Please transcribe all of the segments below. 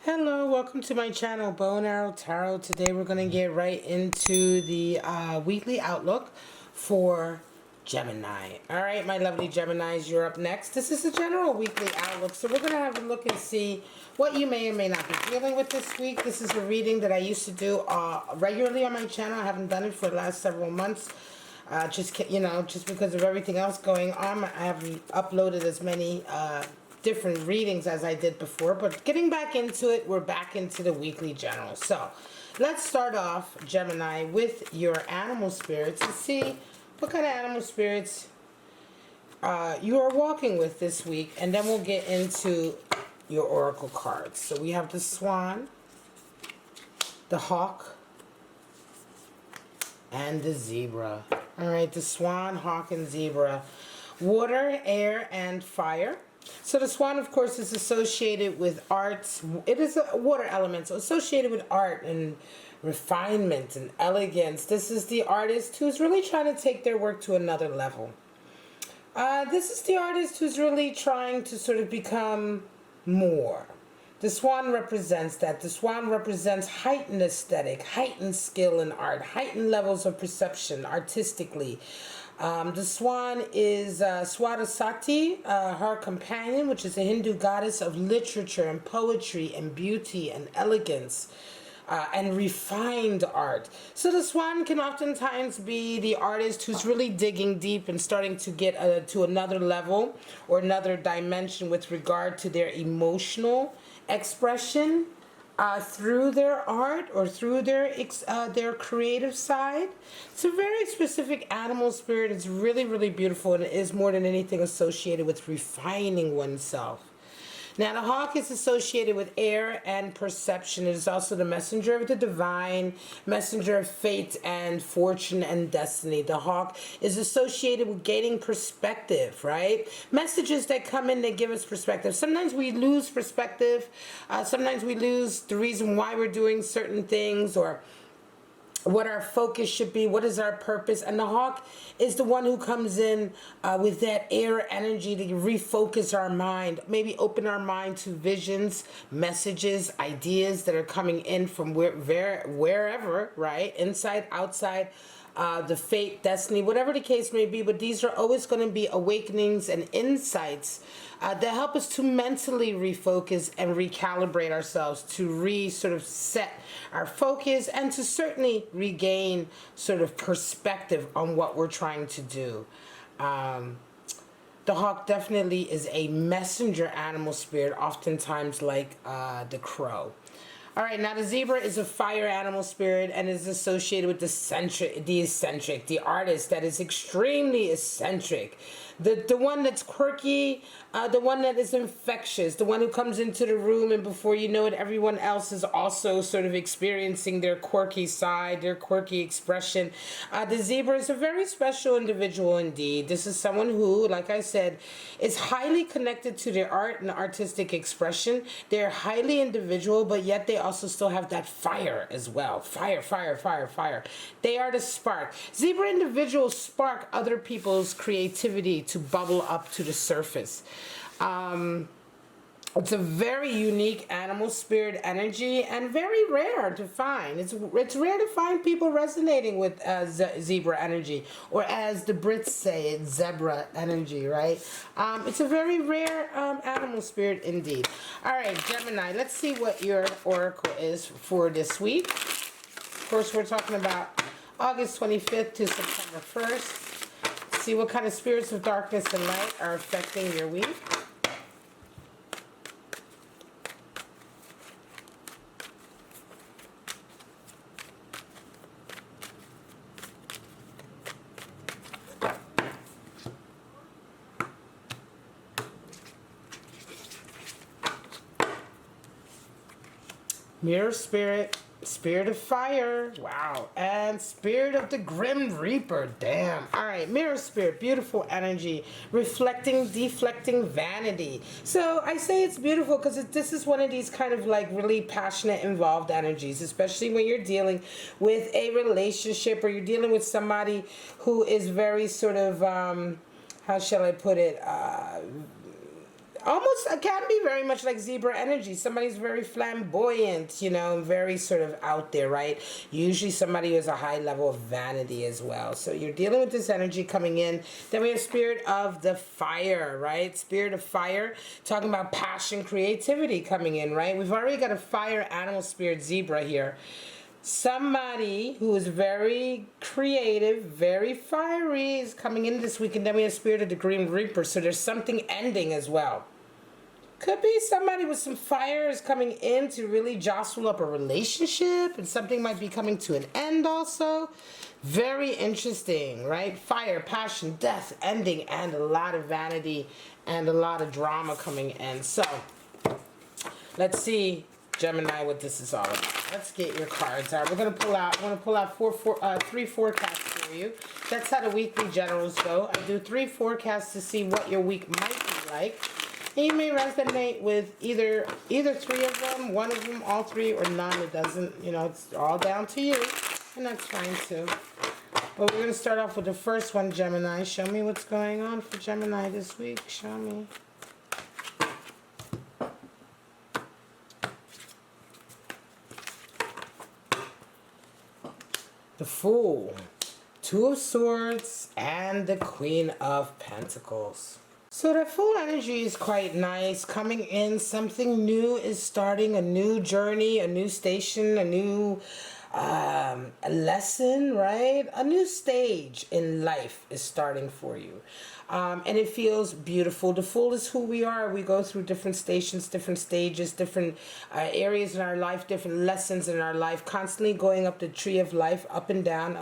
Hello, welcome to my channel, Bow and Arrow Tarot. Today we're going to get right into the weekly outlook for Gemini. Alright, my lovely Geminis, you're up next. This is the general weekly outlook, so we're going to have a look and see what you may or may not be dealing with this week. This is a reading that I used to do regularly on my channel. I haven't done it for the last several months. Just because of everything else going on, I haven't uploaded as many different readings as I did before, but getting back into it, we're back into the weekly general. So let's start off, Gemini, with your animal spirits and see what kind of animal spirits you are walking with this week, and then we'll get into your oracle cards. So we have the swan, the hawk, and the zebra. All right, the swan, hawk, and zebra. Water, air, and fire. So the swan, of course, is associated with arts. It is a water element, so associated with art and refinement and elegance. This is the artist who's really trying to take their work to another level. This is the artist who's really trying to sort of become more. The swan represents that. The swan represents heightened aesthetic, heightened skill in art, heightened levels of perception artistically. The swan is Swadhisati, her companion, which is a Hindu goddess of literature and poetry and beauty and elegance and refined art. So the swan can oftentimes be the artist who's really digging deep and starting to get to another level or another dimension with regard to their emotional expression through their art or through their creative side. It's a very specific animal spirit. It's really, really beautiful, and it is more than anything associated with refining oneself. Now, the hawk is associated with air and perception. It is also the messenger of the divine, messenger of fate and fortune and destiny. The hawk is associated with gaining perspective, right? Messages that come in that give us perspective. Sometimes we lose perspective. Sometimes we lose the reason why we're doing certain things, or what our focus should be, what is our purpose. And the hawk is the one who comes in with that air energy to refocus our mind, maybe open our mind to visions, messages, ideas that are coming in from wherever, right? Inside, outside, the fate, destiny, whatever the case may be. But these are always going to be awakenings and insights that help us to mentally refocus and recalibrate ourselves, to sort of set our focus, and to certainly regain sort of perspective on what we're trying to do. The hawk definitely is a messenger animal spirit, oftentimes like the crow. All right, now the zebra is a fire animal spirit and is associated with the eccentric, the artist that is extremely eccentric, the one that's quirky, the one that is infectious, the one who comes into the room and before you know it, everyone else is also sort of experiencing their quirky side, their quirky expression. The zebra is a very special individual indeed. This is someone who, like I said, is highly connected to their art and artistic expression. They're highly individual, but yet they also still have that fire as well. Fire, fire, fire, fire. They are the spark. Zebra individuals spark other people's creativity to bubble up to the surface. It's a very unique animal spirit energy and very rare to find. It's rare to find people resonating with zebra energy, or as the Brits say, it's zebra energy, right? It's a very rare animal spirit indeed. All right, Gemini, let's see what your oracle is for this week. Of course, we're talking about August 25th to September 1st. See what kind of spirits of darkness and light are affecting your week. Mirror spirit, spirit of fire, wow, and spirit of the grim reaper, damn. All right, mirror spirit, beautiful energy, reflecting, deflecting vanity. So I say it's beautiful because this is one of these kind of like really passionate, involved energies, especially when you're dealing with a relationship or you're dealing with somebody who is very sort of, how shall I put it, almost can be very much like Zebra energy. Somebody's very flamboyant, you know, very sort of out there, right? Usually somebody who has a high level of vanity as well. So you're dealing with this energy coming in. Then we have spirit of the fire, right? Spirit of fire, talking about passion, creativity coming in, right? We've already got a fire animal spirit Zebra here. Somebody who is very creative, very fiery is coming in this week. And then we have spirit of the Green Reaper. So there's something ending as well. Could be somebody with some fire is coming in to really jostle up a relationship. And something might be coming to an end also. Very interesting, right? Fire, passion, death, ending, and a lot of vanity and a lot of drama coming in. So let's see, Gemini, what this is all about. Let's get your cards out. We're gonna pull out. I'm gonna pull out three forecasts for you. That's how the weekly generals go. I do 3 forecasts to see what your week might be like. And you may resonate with either 3 of them, 1 of them, all 3, or none. It doesn't. You know, it's all down to you, and that's fine too. But we're gonna start off with the first one, Gemini. Show me what's going on for Gemini this week. Show me. The Fool, 2 of Swords, and the Queen of Pentacles. So that Fool energy is quite nice. Coming in, something new is starting, a new journey, a new station, a new a lesson, right? A new stage in life is starting for you. And it feels beautiful. The Fool is who we are. We go through different stations, different stages, different areas in our life, different lessons in our life, constantly going up the tree of life, up and down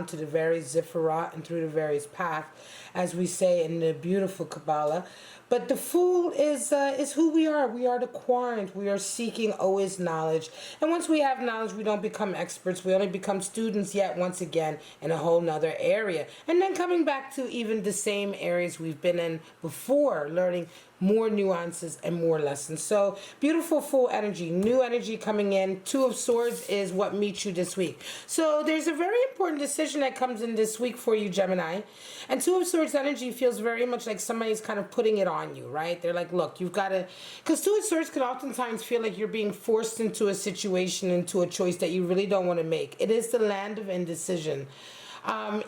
to the various Zipporah and through the various paths, as we say in the beautiful Kabbalah. But the Fool is who we are. We are the Quarant. We are seeking always knowledge. And once we have knowledge, we don't become experts. We only become students yet once again in a whole nother area. And then coming back to even the same areas we've been in before, learning more nuances and more lessons. So beautiful Fool energy, new energy coming in. 2 of Swords is what meets you this week. So there's a very important decision that comes in this week for you, Gemini. And 2 of Swords energy feels very much like somebody's kind of putting it on you, right? They're like, look, you've got to, because 2 of Swords can oftentimes feel like you're being forced into a situation, into a choice that you really don't want to make. It is the land of indecision.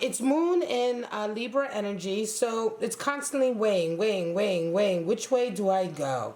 It's Moon in Libra energy, so it's constantly weighing. Which way do I go?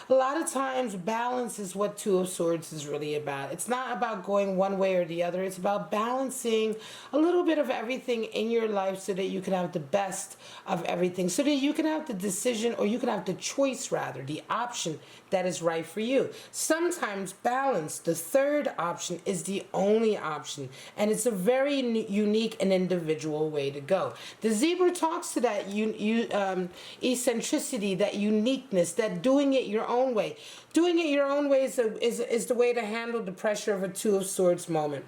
A lot of times, balance is what 2 of Swords is really about. It's not about going one way or the other. It's about balancing a little bit of everything in your life so that you can have the best of everything. So that you can have the decision, or you can have the choice rather, the option that is right for you. Sometimes balance, the third option, is the only option. And it's a very unique and individual way to go. The Zebra talks to that eccentricity, that uniqueness, that doing it your own way. Doing it your own way is the way to handle the pressure of a 2 of Swords moment.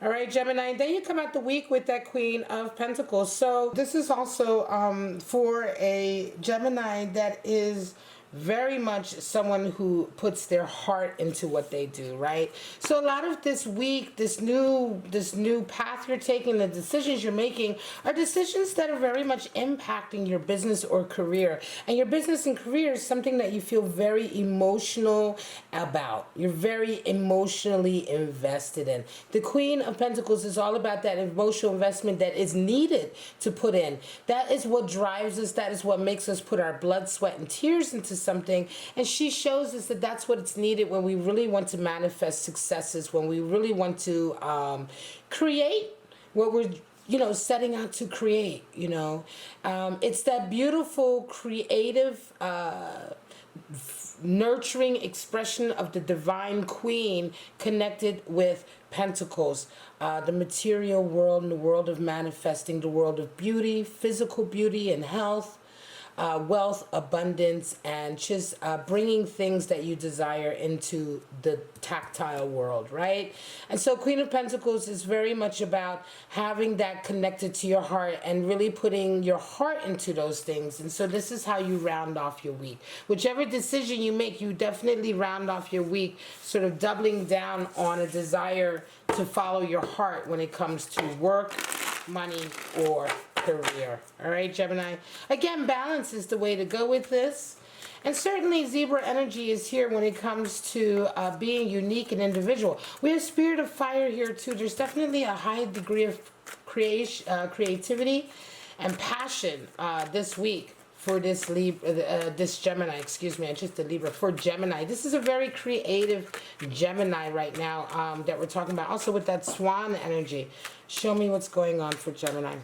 All right, Gemini. And then you come out the week with that Queen of Pentacles. So this is also for a Gemini that is very much someone who puts their heart into what they do, right? So a lot of this week, this new path you're taking, the decisions you're making are decisions that are very much impacting your business or career. And your business and career is something that you feel very emotional about. You're very emotionally invested in. The Queen of Pentacles is all about that emotional investment that is needed to put in. That is what drives us. That is what makes us put our blood, sweat, and tears into something. And she shows us that that's what it's needed when we really want to manifest successes, when we really want to create what we're setting out to create. It's that beautiful creative nurturing expression of the divine queen connected with Pentacles, the material world and the world of manifesting, the world of beauty, physical beauty and health, wealth, abundance, and just bringing things that you desire into the tactile world, right? And so Queen of Pentacles is very much about having that connected to your heart and really putting your heart into those things. And so this is how you round off your week. Whichever decision you make, you definitely round off your week sort of doubling down on a desire to follow your heart when it comes to work, money, or career. All right, Gemini. Again, balance is the way to go with this. And certainly Zebra energy is here when it comes to being unique and individual. We have Spirit of Fire here too. There's definitely a high degree of creativity and passion this week for this this Gemini. Excuse me, I just did Libra. For Gemini, this is a very creative Gemini right now that we're talking about. Also with that Swan energy. Show me what's going on for Gemini.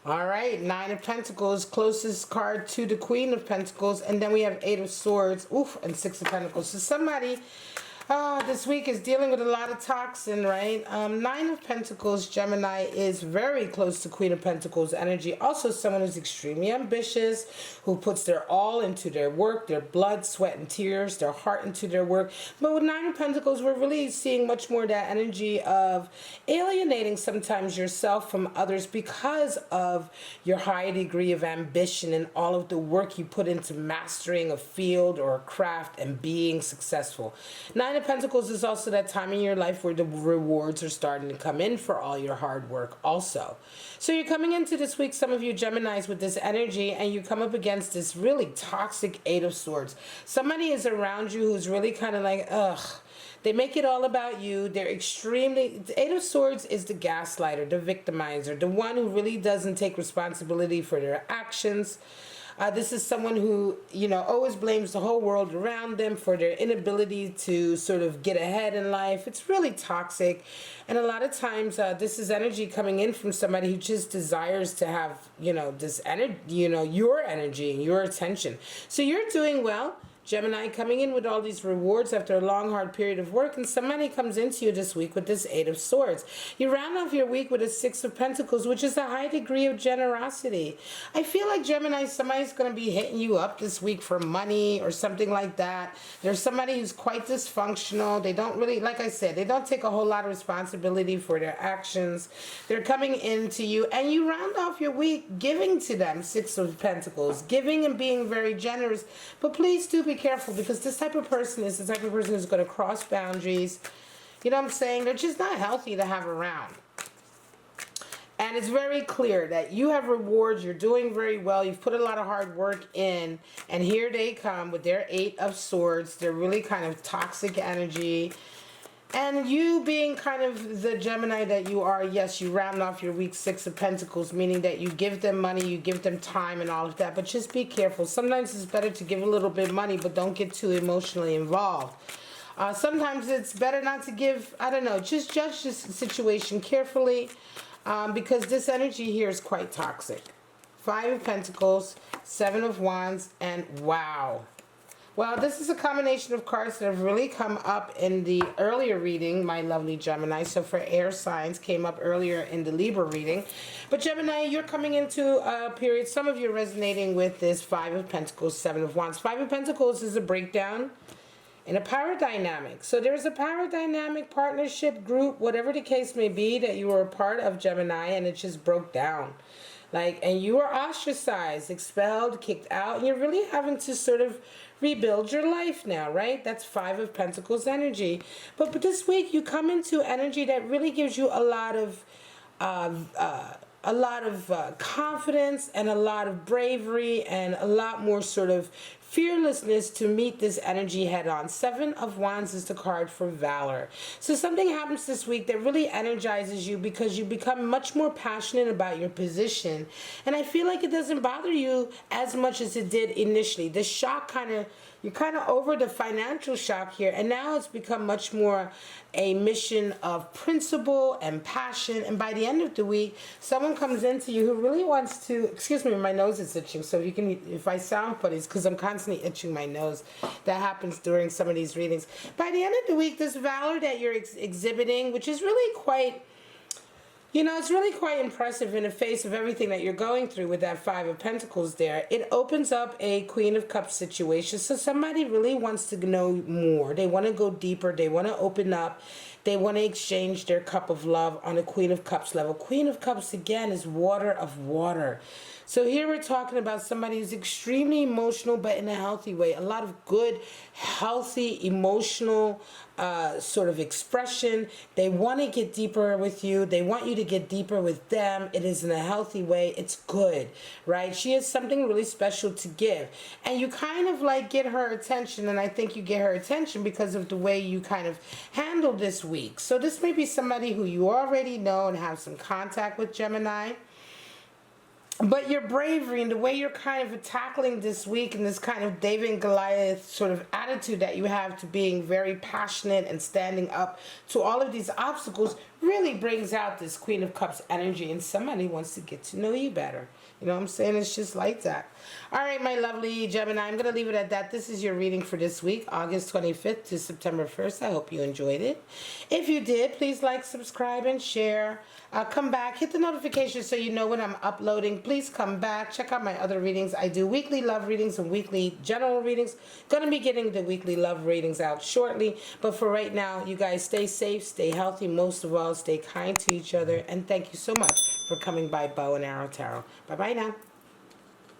All right, Nine of Pentacles, closest card to the Queen of Pentacles, and then we have Eight of Swords, oof, and Six of Pentacles. So somebody this week is dealing with a lot of toxin, right? Nine of Pentacles, Gemini, is very close to Queen of Pentacles energy. Also someone who's extremely ambitious, who puts their all into their work, their blood, sweat, and tears, their heart into their work. But with Nine of Pentacles, we're really seeing much more that energy of alienating sometimes yourself from others because of your high degree of ambition and all of the work you put into mastering a field or a craft and being successful. Nine of Pentacles is also that time in your life where the rewards are starting to come in for all your hard work also. So you're coming into this week, some of you Geminis, with this energy, and you come up against this really toxic Eight of Swords. Somebody is around you who's really kind of like, ugh. They make it all about you. They're extremely... The Eight of Swords is the gaslighter, the victimizer, the one who really doesn't take responsibility for their actions. This is someone who, you know, always blames the whole world around them for their inability to sort of get ahead in life. It's really toxic. And a lot of times this is energy coming in from somebody who just desires to have, you know, this energy, you know, your energy and your attention. So you're doing well. Gemini, coming in with all these rewards after a long, hard period of work, and somebody comes into you this week with this Eight of Swords. You round off your week with a Six of Pentacles, which is a high degree of generosity. I feel like Gemini, somebody's going to be hitting you up this week for money or something like that. There's somebody who's quite dysfunctional. They don't really, like I said, they don't take a whole lot of responsibility for their actions. They're coming into you, and you round off your week giving to them, Six of Pentacles, giving and being very generous. But please do be careful, because this type of person is the type of person who's going to cross boundaries. You know what I'm saying? They're just not healthy to have around. And it's very clear that you have rewards. You're doing very well. You've put a lot of hard work in. And here they come with their Eight of Swords. They're really kind of toxic energy. And you being kind of the Gemini that you are, yes, you round off your week Six of Pentacles, meaning that you give them money, you give them time and all of that. But just be careful. Sometimes it's better to give a little bit of money, but don't get too emotionally involved. Sometimes it's better not to give, I don't know, just judge this situation carefully, because this energy here is quite toxic. Five of Pentacles, Seven of Wands, and wow. Well, this is a combination of cards that have really come up in the earlier reading, my lovely Gemini. So for air signs, came up earlier in the Libra reading. But Gemini, you're coming into a period, some of you are resonating with this Five of Pentacles, Seven of Wands. Five of Pentacles is a breakdown in a power dynamic. So there's a power dynamic, partnership, group, whatever the case may be, that you were a part of, Gemini, and it just broke down. Like, and you are ostracized, expelled, kicked out, and you're really having to sort of rebuild your life now, right? That's Five of Pentacles energy. But this week you come into energy that really gives you a lot of confidence and a lot of bravery and a lot more sort of fearlessness to meet this energy head on. Seven of Wands is the card for valor. So something happens this week that really energizes you because you become much more passionate about your position. And I feel like it doesn't bother you as much as it did initially. The shock you're kind of over the financial shock here, and now it's become much more a mission of principle and passion. And by the end of the week, someone comes into you who really wants to, excuse me, my nose is itching, so you can, if I sound funny, it's because I'm constantly itching my nose. That happens during some of these readings. By the end of the week, this valor that you're exhibiting, which is really quite, you know, it's really quite impressive in the face of everything that you're going through with that Five of Pentacles there. It opens up a Queen of Cups situation. So somebody really wants to know more. They want to go deeper. They want to open up. They want to exchange their cup of love on a Queen of Cups level. Queen of Cups, again, is water of water. So here we're talking about somebody who's extremely emotional, but in a healthy way. A lot of good, healthy, emotional sort of expression. They want to get deeper with you. They want you to get deeper with them. It is in a healthy way. It's good, right? She has something really special to give. And you kind of like get her attention, and I think you get her attention because of the way you kind of handle this week. So this may be somebody who you already know and have some contact with, Gemini. But your bravery and the way you're kind of tackling this week and this kind of David and Goliath sort of attitude that you have to being very passionate and standing up to all of these obstacles really brings out this Queen of Cups energy, and somebody wants to get to know you better. You know what I'm saying? It's just like that. All right, my lovely Gemini, I'm going to leave it at that. This is your reading for this week, August 25th to September 1st. I hope you enjoyed it. If you did, please like, subscribe, and share. Come back, hit the notification so you know when I'm uploading. Please come back. Check out my other readings. I do weekly love readings and weekly general readings. Going to be getting the weekly love readings out shortly. But for right now, you guys stay safe, stay healthy. Most of all, stay kind to each other. And thank you so much for coming by Bow and Arrow Tarot. Bye-bye now.